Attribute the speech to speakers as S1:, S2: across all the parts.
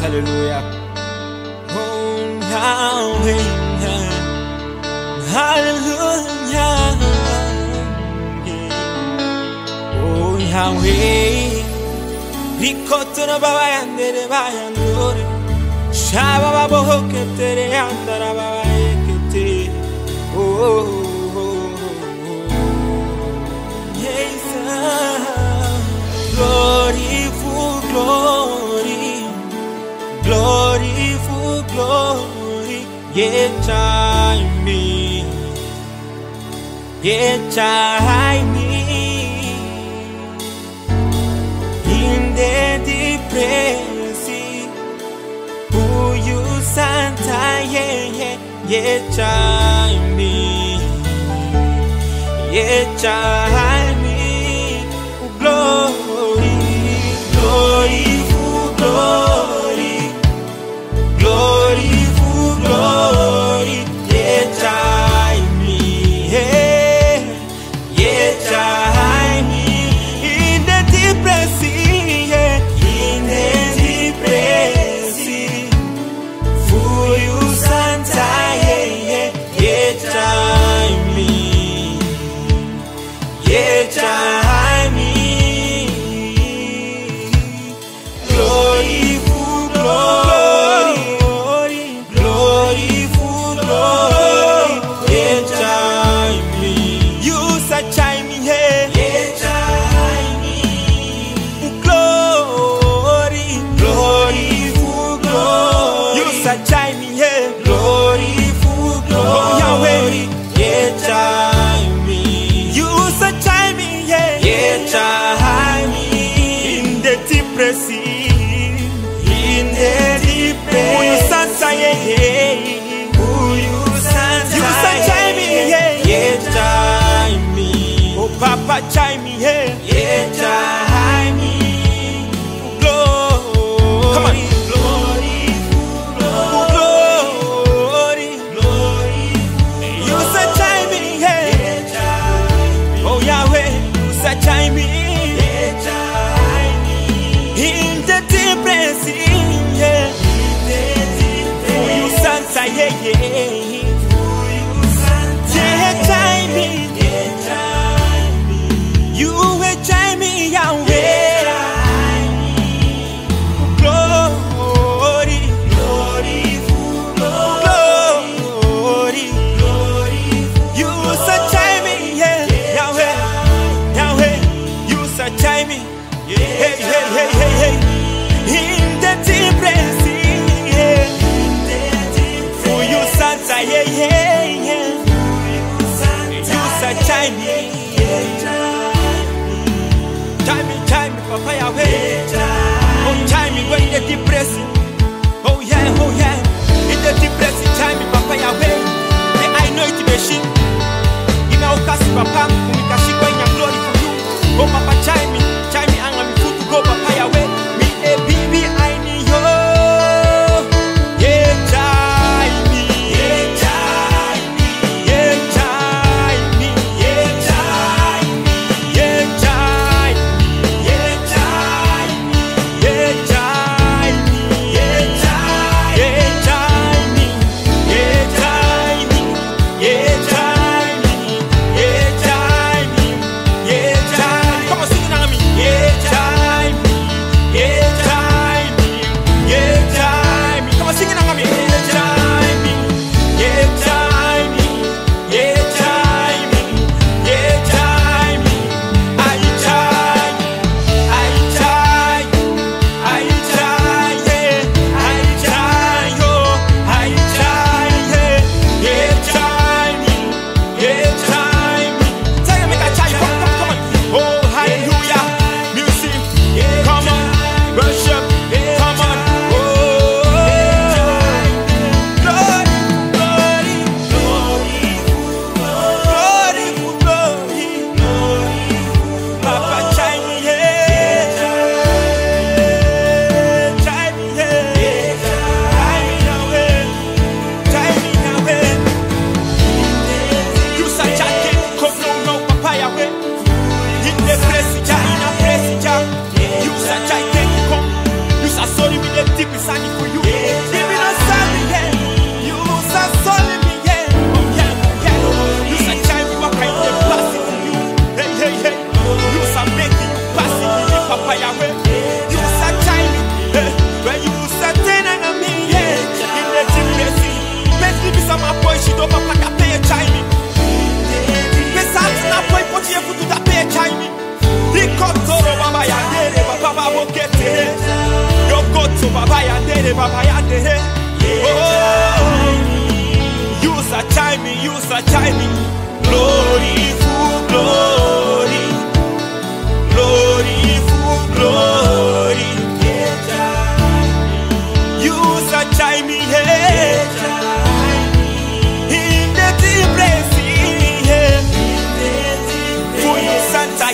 S1: Hallelujah. Oh, Yahweh. Hallelujah. Oh, Yahweh. Ricottono baba yandere bayandore. Shaba babo ketere yandara baba ekete. Oh, Jesus. Glory for glory. Glory for glory. Yeah, time me. Yeah, time me. In the depression, who you Santa, yeah, time me. Yeah, time me. Glory, glory for glory. Glory for glory. Yeah, time me. Yeah, time me. In the depression, in the depression, for you Santa, yeah, time me. Yeah, time me. Glory for glory. Glory for glory. Yeah, time me. You such time me, yeah, time me. Glory, glory for glory. You such time me, yeah. Glory for glory. Oh, Yahweh, yeah, time me. You such time me, yeah, time me. In the depression, in the depression. Who you Santa, yeah. Who you Santa, you such time me, yeah, time me. Oh, Papa, time me, yeah, time me. Glory, come on. Glory, glory, glory. You such time me, yeah. Oh, Yahweh, you such time me, yeah, time me. In the depression, yeah. Who you Santa, yeah. Who you Santa, yeah, time me, yeah, time me. You will time me, Yahweh. Glory, glory, glory, glory. You such time me, yeah, Yahweh, Yahweh. You such time me, hey, hey, hey, hey, hey. In the depression, yeah. For you Santa, yeah, yeah, yeah. You such time me, time me, Papa Yahweh. Oh, time me when the depression. Oh yeah, oh yeah. In the depression, time me, Papa Yahweh. And I know it be she. In our cast, Papa, we can see when your glory for you. Oh, Papa, time me, and I'm food to go, Papa Yahweh. Me a baby, I need you. Yeah, time me, yeah, time me, yeah, time me, yeah, time me, yeah, time me, yeah, time me, yeah, time me, yeah, time, yeah, time me, yeah, time me, yeah, time me, yeah, time me, yeah, time. Come on, sing it now. wokete yokoto baba yandere oh you search me glory for glory glory for glory you search me in the deep place for you Santa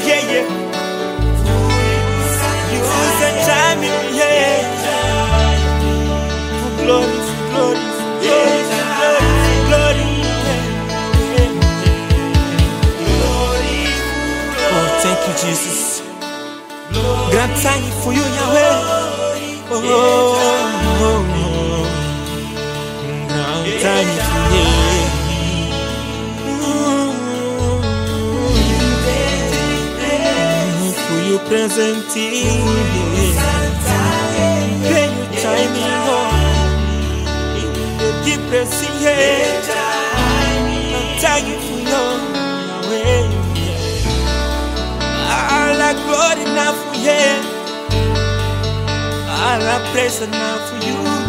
S1: you search me for glory oh thank you Jesus grand time for you Yahweh grand time for you for you present when you time deep pressing thank you for Yahweh all I got enough for you all I praise enough for you